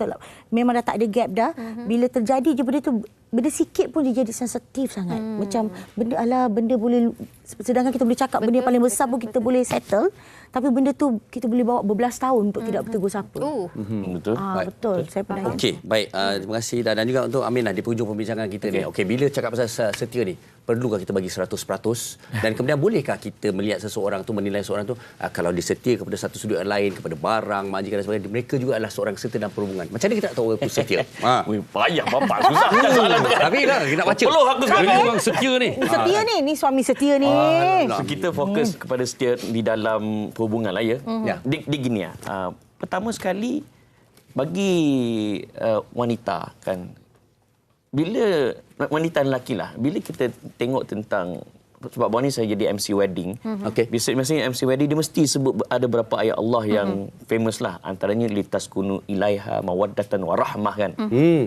memang dah tak ada gap dah. Bila terjadi je benda tu, benda sikit pun dia jadi sensitif sangat. Macam benda boleh, sedangkan kita boleh cakap benda yang paling besar pun kita boleh settle, tapi benda tu kita boleh bawa berbelas tahun untuk tidak bertegur sapa. Betul. Betul. Saya pernah. Okey, baik. Terima kasih dan juga untuk Aminah di penghujung perbincangan kita ni. Okey, bila cakap pasal setia ni, perlukah kita bagi 100%? Dan kemudian bolehkah kita melihat seseorang tu, menilai seseorang tu kalau dia setia kepada satu sudut yang lain, kepada barang, majikan dan sebagainya, mereka juga adalah seorang setia dalam perhubungan. Macam mana kita nak tahu orang tu setia? Payah bapak, susah soalan tu. Tapi lah, kita nak baca. Peluh aku sekarang. Ini orang setia ni. Setia ni suami setia ni. So, kita fokus kepada setia di dalam perhubungan lah ya. Dia gini ya. Pertama sekali bagi wanita kan, bila wanita dan lelaki lah, bila kita tengok tentang, sebab baru ni saya jadi MC wedding. Biasanya MC wedding dia mesti sebut ada beberapa ayat Allah yang famous lah. Antaranya litaskunu ilaiha mawaddatan warahmah kan.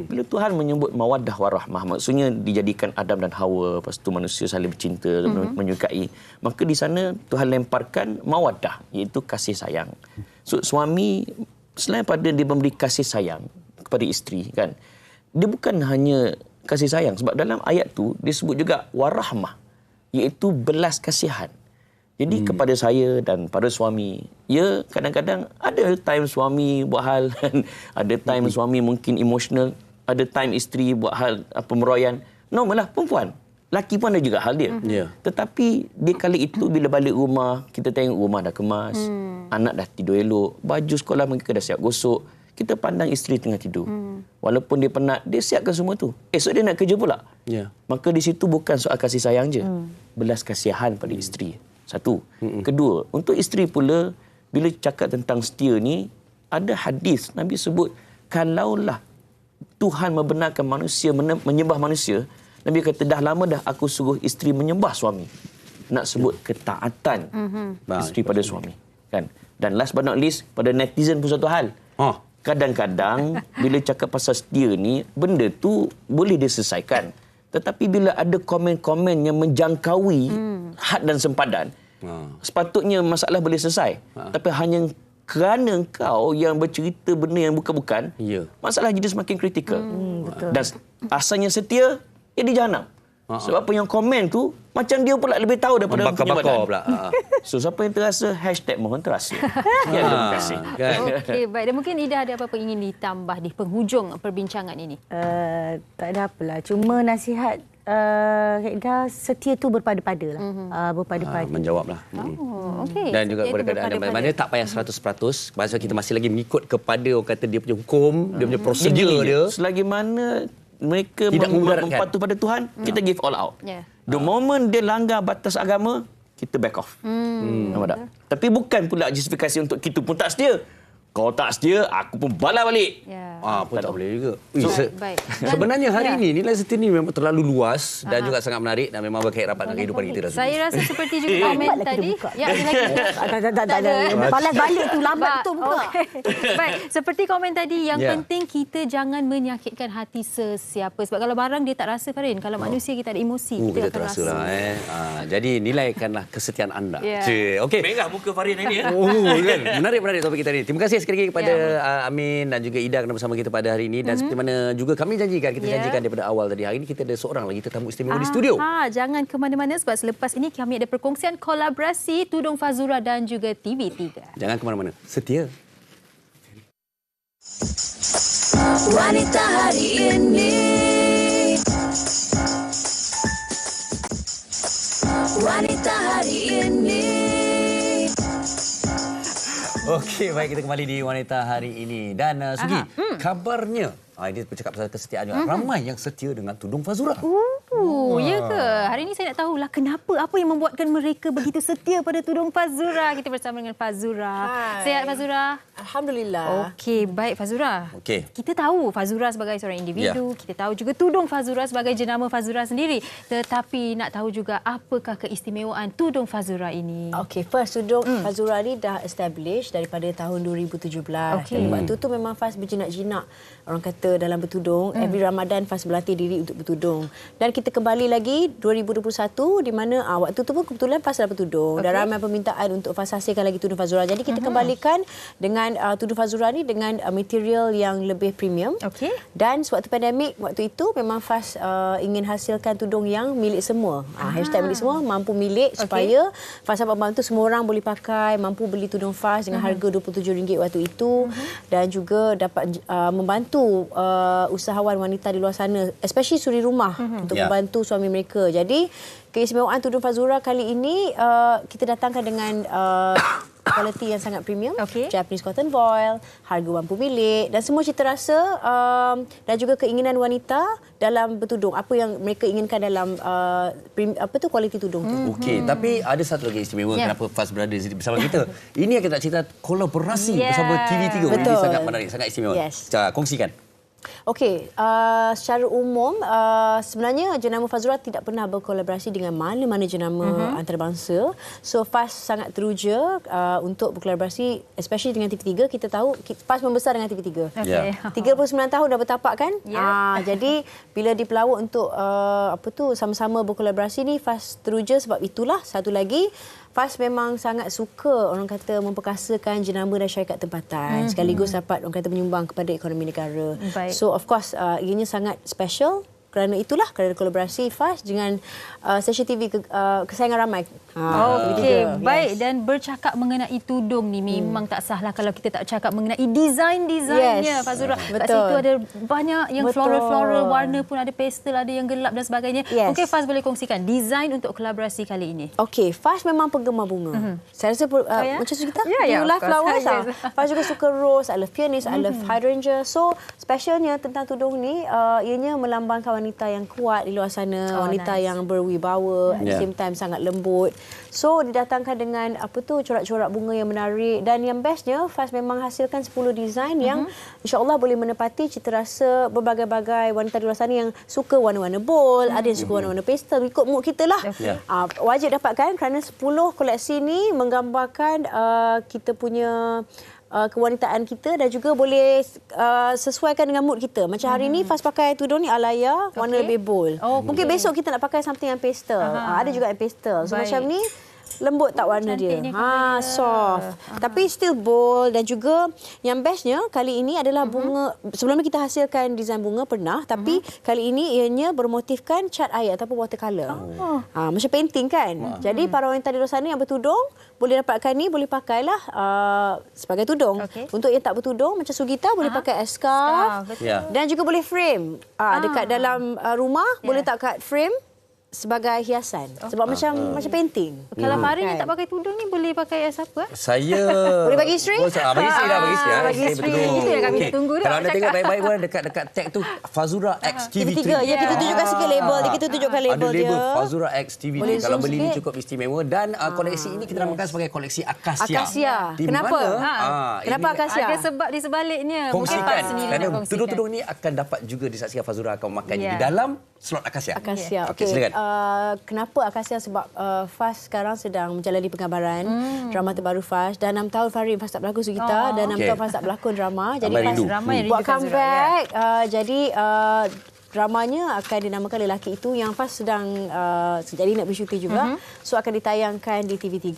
Bila Tuhan menyebut mawaddah warahmah, maksudnya dijadikan Adam dan Hawa, lepas tu manusia saling bercinta, menyukai. Maka di sana Tuhan lemparkan mawaddah, iaitu kasih sayang. So suami selain pada dia memberi kasih sayang kepada isteri kan, dia bukan hanya kasih sayang, sebab dalam ayat tu dia sebut juga warahmah, iaitu belas kasihan. Jadi kepada saya dan pada suami, ya kadang-kadang ada time suami buat hal, ada time suami mungkin emotional, ada time isteri buat hal pemeroyan. Normal lah, perempuan. Laki pun ada juga hal dia. Tetapi di kali itu bila balik rumah, kita tengok rumah dah kemas, anak dah tidur elok, baju sekolah mereka dah siap gosok, kita pandang isteri tengah tidur. Walaupun dia penat, dia siapkan semua tu. Esok dia nak kerja pula. Maka di situ bukan soal kasih sayang je. Belas kasihan pada isteri. Satu. Kedua, untuk isteri pula, bila cakap tentang setia ni, ada hadis Nabi sebut, kalaulah Tuhan membenarkan manusia menyembah manusia, Nabi kata, dah lama dah aku suruh isteri menyembah suami. Nak sebut ketaatan isteri pada suami. Kan? Dan last but not least, pada netizen pun satu hal. Kadang-kadang bila cakap pasal setia ni, benda tu boleh diselesaikan. Tetapi bila ada komen-komen yang menjangkaui had dan sempadan, sepatutnya masalah boleh selesai. Tapi hanya kerana kau yang bercerita benda yang bukan-bukan, masalah jadi semakin kritikal. Dan asalnya setia, di jahanam. Sebab apa yang komen tu, macam dia pula lebih tahu daripada bakar-bakar pula. So, siapa yang terasa, #mohon terasa. Terima kasih. Okey, baik. Dan mungkin Ida ada apa-apa ingin ditambah di penghujung perbincangan ini? Tak ada apalah. Cuma nasihat Ida, setia tu berpada-pada lah. Berpada-pada. Menjawablah. Okey. Dan juga kepada keadaan mana tak payah 100%. Bahasa kita masih lagi mengikut kepada orang kata dia punya hukum, dia punya prosedur dia. Selagi mana mereka tidak mempatuh pada Tuhan, kita give all out. The moment dia langgar batas agama, kita back off. Nampak tak? Tapi bukan pula justifikasi untuk kita pun tak setia. Kau tak setia, aku pun balas balik. Pun tak boleh juga. Baik. Sebenarnya hari ini nilai setia ni memang terlalu luas dan juga sangat menarik dan memang berkait rapat dengan kehidupan kita dah. Saya rasa seperti juga komen tadi. Ya, tak ada. Balas balik tu lambat tu buka. Baik, seperti komen tadi, yang penting kita jangan menyakitkan hati sesiapa. Sebab kalau barang dia tak rasa, Farin. Kalau manusia kita ada emosi, kita akan rasa. Jadi nilaikanlah kesetiaan anda. Okey. Merah muka Farin ini ya. Kan? Menarik topik kita ni. Terima kasih sekali lagi kepada Amin dan juga Ida kerana bersama kita pada hari ini. Dan seperti mana juga kami janjikan, kita janjikan daripada awal tadi, hari ini kita ada seorang lagi tetamu istimewa di studio. Jangan ke mana-mana sebab selepas ini kami ada perkongsian kolaborasi Tudung Fazura dan juga TV3. Jangan ke mana-mana. Setia. Wanita hari ini. Wanita hari ini. Okey, baik, kita kembali di Wanita hari ini. Dan Sugi, kabarnya, ini bercakap pasal kesetiaan juga. Ramai yang setia dengan Tudung Fazura. Ya ke? Hari ini saya nak tahulah kenapa, apa yang membuatkan mereka begitu setia pada Tudung Fazura. Kita bersama dengan Fazura. Sihat Fazura? Alhamdulillah. Okey, baik Fazura. Okey. Kita tahu Fazura sebagai seorang individu, kita tahu juga Tudung Fazura sebagai jenama Fazura sendiri. Tetapi nak tahu juga apakah keistimewaan Tudung Fazura ini? Okey, first Tudung Fazura ni dah establish daripada tahun 2017. Dan waktu tu memang Faz berjinak-jinak. Orang kata dalam bertudung, every Ramadan Faz berlatih diri untuk bertudung. Dan kita kembali lagi 2021 di mana waktu tu pun kebetulan Faz dapat tudung. Dan ramai permintaan untuk Faz hasilkan lagi tudung Fazura. Jadi kita kembalikan dengan tudung Fazura ni dengan material yang lebih premium. Dan sewaktu pandemik waktu itu memang Faz ingin hasilkan tudung yang milik semua. Hashtag milik semua, mampu milik supaya Faz dapat membantu semua orang boleh pakai, mampu beli tudung Faz dengan harga RM27 waktu itu dan juga dapat membantu usahawan wanita di luar sana, especially suri rumah untuk membantu suami mereka. Jadi keistimewaan tudung Fazura kali ini kita datangkan dengan kualiti yang sangat premium, Japanese cotton voile, harga mampu milik dan semua cita rasa dan juga keinginan wanita dalam bertudung. Apa yang mereka inginkan dalam kualiti tudung tu. Okey, tapi ada satu lagi istimewa kenapa Faz berada bersama kita. Ini yang kita nak cerita kolaborasi bersama TV3. Ini sangat menarik, sangat istimewa. Kongsikan. Okey, secara umum sebenarnya jenama Fazura tidak pernah berkolaborasi dengan mana-mana jenama antarabangsa. So Faz sangat teruja untuk berkolaborasi especially dengan TV3. Kita tahu Faz membesar dengan TV3. 39 tahun dah bertapak kan? Jadi bila dipelawak untuk sama-sama berkolaborasi ni Faz teruja sebab itulah satu lagi Faz memang sangat suka orang kata memperkasakan jenama dan syarikat tempatan sekaligus dapat orang kata menyumbang kepada ekonomi negara. So of course ianya sangat special kerana itulah kerana kolaborasi Faz dengan stesen TV kesayangan ramai. Baik, dan bercakap mengenai tudung ni memang tak salah kalau kita tak cakap mengenai desainnya Fazura. Kat situ ada banyak yang floral warna pun ada pastel, ada yang gelap dan sebagainya. Mungkin Faz boleh kongsikan desain untuk kolaborasi kali ini. Okey, Faz memang penggemar bunga. Saya rasa macam kita. You love flowers. Faz juga suka rose, I love peonies, I love hydrangea. So specialnya tentang tudung ni ianya melambangkan wanita yang kuat di luar sana, wanita yang berwibawa, at the same time sangat lembut. So didatangkan dengan corak-corak bunga yang menarik dan yang bestnya Faz memang hasilkan 10 desain yang insya-Allah boleh menepati cita rasa berbagai-bagai wanita di luar sana yang suka warna-warna bold, ada yang suka warna-warna pastel, ikut mood kita lah. Wajib dapatkan kerana 10 koleksi ni menggambarkan kita punya kewanitaan kita dan juga boleh sesuaikan dengan mood kita. Macam hari ni Faz pakai tudung ni alaya, warna lebih bold. Mungkin besok kita nak pakai something yang pastel. Ada juga yang pastel. So macam ni lembut tak warna dia. Soft. Tapi still bold dan juga yang bestnya kali ini adalah bunga. Sebelum ni kita hasilkan desain bunga pernah, tapi kali ini ianya bermotifkan cat air ataupun watercolour. Macam painting kan. Jadi para wanita di luar sana yang bertudung boleh dapatkan ni, boleh pakailah sebagai tudung. Untuk yang tak bertudung macam Sugita boleh pakai as scarf dan juga boleh frame. Dekat dalam rumah boleh tak kat frame sebagai hiasan sebab macam painting. Kalau Farin yang tak pakai tudung ni boleh pakai as apa? Saya boleh bagi isteri? Bagi isteri. Itu yang kami tunggu dah. Kalau anda tengok baik-baik pun dekat tag tu Fazura X TV3. Ya, kita tunjukkan sikit label dia. Kita tunjukkan label dia. Ada label Fazura X TV3. Kalau beli ni cukup istimewa dan koleksi ini kita namakan sebagai koleksi Akasia. Kenapa? Kenapa Akasia? Ada sebab di sebaliknya. Kongsikan. Kerana tudung-tudung ni akan dapat juga disaksikan Fazura akan memakannya di dalam slot Akasia. Okey, silakan. Kenapa Akasia? Sebab Faz sekarang sedang menjalani penggambaran drama terbaru Faz. Dah 6 tahun Farin Faz tak berlakon Sugita dan 6 tahun Faz tak berlakon drama. Jadi Faz buat comeback. Jadi dramanya akan dinamakan Lelaki Itu yang Faz sedang jadi nak bersyuting juga. So akan ditayangkan di TV3.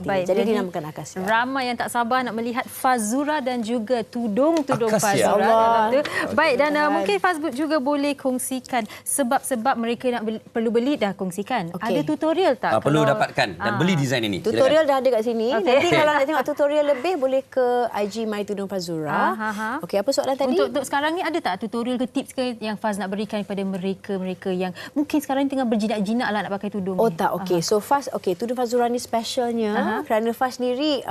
Baik. Jadi dinamakan Akasia. Ramai yang tak sabar nak melihat Fazura dan juga tudung-tudung Akasia. Fazura. Baik, dan mungkin Faz juga boleh kongsikan sebab-sebab mereka nak perlu beli, dah kongsikan. Ada tutorial tak? Perlu dapatkan dan beli desain ini. Tutorial dah ada kat sini. Nanti kalau nak tengok tutorial lebih boleh ke IG My Tudung Fazura. Okey, apa soalan tadi? Untuk sekarang ni ada tak tutorial ke tips ke yang Faz nak berikan kepada mereka yang mungkin sekarang ni tengah berjinak-jinak lah nak pakai tudung ni? Tak, okey. So Faz, tudung Fazura ni specialnya kerana Faz sendiri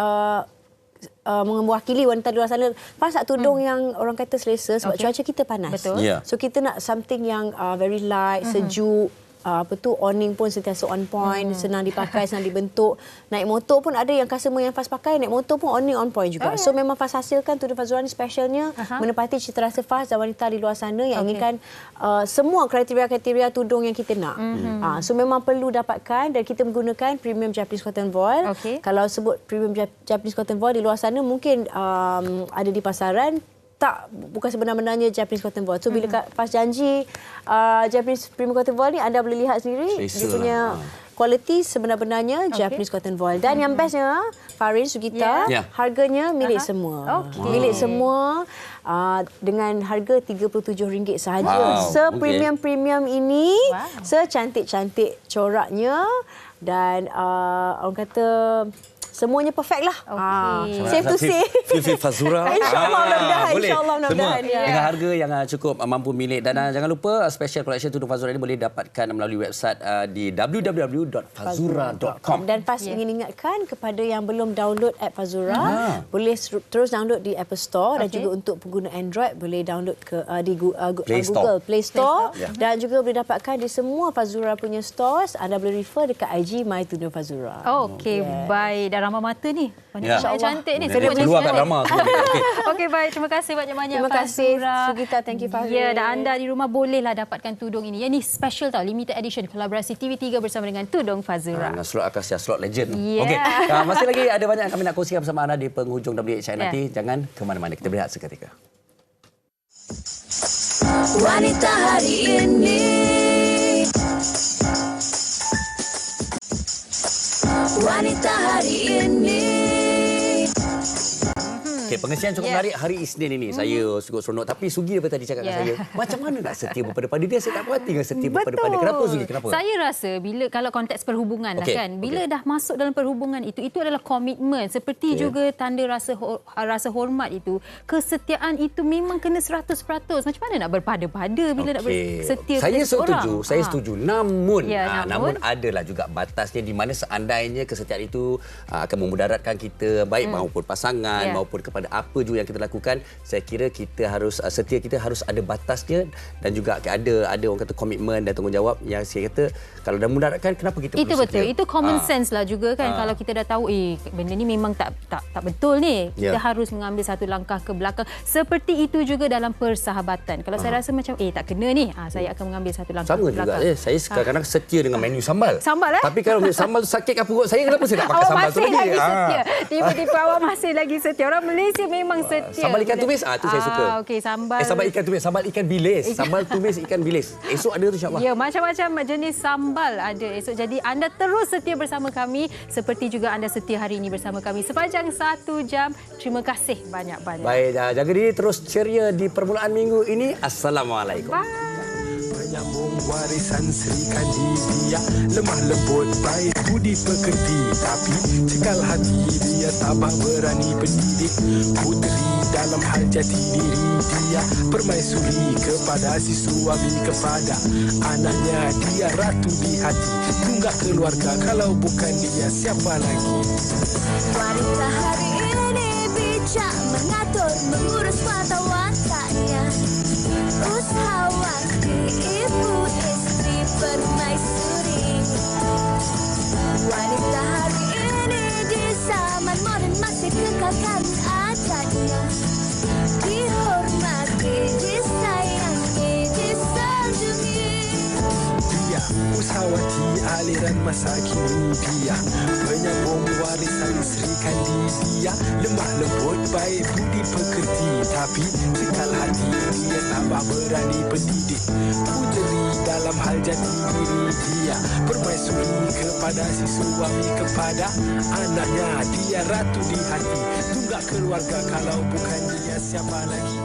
mewakili wanita di luar sana. Faz tak tudung yang orang kata selesa sebab cuaca kita panas. So kita nak something yang very light, sejuk. Awning pun sentiasa on point, senang dipakai, senang dibentuk. Naik motor pun ada yang customer yang Faz pakai, naik motor pun awning on point juga. So memang Faz hasilkan tudung Fazura ni specialnya menepati cita rasa Faz dan wanita di luar sana yang inginkan semua kriteria-kriteria tudung yang kita nak. So memang perlu dapatkan dan kita menggunakan premium Japanese cotton voile. Kalau sebut premium Japanese cotton voile di luar sana mungkin ada di pasaran. bukan sebenar-benarnya Japanese cotton voile. So bila pas janji Japanese premium cotton voile ni, anda boleh lihat sendiri dia punya kualiti sebenar-benarnya Japanese cotton voile. Dan yang bestnya, Farin, Sugita, harganya milik semua. Milik semua dengan harga RM37 sahaja. Sepremium-premium ini, secantik-cantik coraknya dan orang kata semuanya perfect lah. Safe to say. Feel Fazura. InsyaAllah mudah-mudahan. Boleh. InsyaAllah mudah-mudahan. Semua dengan harga yang cukup mampu milik. Dan jangan lupa special collection Tudung Fazura ini boleh dapatkan melalui website di www.fazura.com. Dan pas ingin ingatkan kepada yang belum download app Fazura, boleh terus download di Apple Store dan juga untuk pengguna Android boleh download di Google Play Store dan juga boleh dapatkan di semua Fazura punya stores. Anda boleh refer dekat IG My Tudung Fazura. Okey, baik. Dan ramah mata ni. Cantik ni. Dia keluar kat drama. Okey, baik. Terima kasih banyak-banyak. Terima kasih Sugita. Thank you Fahri. Ya, dan anda di rumah bolehlah dapatkan tudung ini. Yang ni special tau. Limited edition. Kolaborasi TV3 bersama dengan Tudung Fazura. Slot Akasia, slot legend. Okey. Masih lagi ada banyak yang kami nak kongsikan bersama anda di penghujung WHI nanti. Jangan ke mana-mana. Kita berehat seketika. Wanita hari ini. Wanita hari ini. Okey, pengesian cukup menarik hari Isnin ini. Saya cukup seronok. Tapi Sugi daripada tadi cakap dengan saya, macam mana nak setia berpada dia? Saya tak berhati dengan setia berpada. Kenapa Sugi? Kenapa? Saya rasa bila kalau konteks perhubungan lah kan, bila dah masuk dalam perhubungan itu adalah komitmen. Seperti juga tanda rasa hormat itu, kesetiaan itu memang kena 100%. Macam mana nak berpada-pada bila nak setia kepada seorang? Saya setuju. Namun adalah juga batasnya di mana seandainya kesetiaan itu akan memudaratkan kita, baik maupun pasangan maupun kepada apa juga yang kita lakukan. Saya kira kita harus setia, kita harus ada batasnya dan juga ada orang kata komitmen dan tanggungjawab yang saya kata kalau dah mudaratkan kenapa kita itu betul setia? Itu common sense lah juga kan. Kalau kita dah tahu benda ni memang tak betul ni, kita harus mengambil satu langkah ke belakang. Seperti itu juga dalam persahabatan. Kalau saya rasa macam tak kena ni, saya akan mengambil satu langkah ke belakang. Sama juga saya kadang-kadang setia dengan menu sambal. Tapi kalau sambal tu sakit kat perut saya, kenapa saya nak makan sambal tu lagi? Setia. Tiba-tiba awak masih lagi setia. Orang Malaysia memang setia. Sambal ikan tumis, tu saya suka. Okey, sambal ikan tumis, sambal ikan bilis, sambal tumis ikan bilis. Esok ada tu insya-Allah. Ya, macam-macam jenis sambal ada esok. Jadi anda terus setia bersama kami seperti juga anda setia hari ini bersama kami sepanjang 1 jam. Terima kasih banyak-banyak. Baik, jaga diri, terus ceria di permulaan minggu ini. Assalamualaikum. Bye. Menyambung warisan Sri Kandidia, lemah lembut baik budi pekerti, tapi cekal hati dia tabah berani pendidik. Puteri dalam hal jati diri dia, permaisuri kepada si suami, kepada anaknya dia ratu di hati. Tunggak keluarga, kalau bukan dia siapa lagi? Wanita hari ini bijak mengatur, mengurus mata wantanya. Usahawati, ibu istri, permaisuri. Wanita hari ini di zaman modern masih kekalkan adatnya. Dihormati, disayangi, disanjungi. Dia usahawati aliran masa kini, dia penyambung warisan Sri Kandidia, lemah lembut baik budi pekerti, tapi cekal hati dia tambah berani pendidik. Puteri dalam hal jati diri dia, permaisuri kepada si suami, kepada anaknya dia ratu di hati. Tunggak keluarga, kalau bukan dia siapa lagi?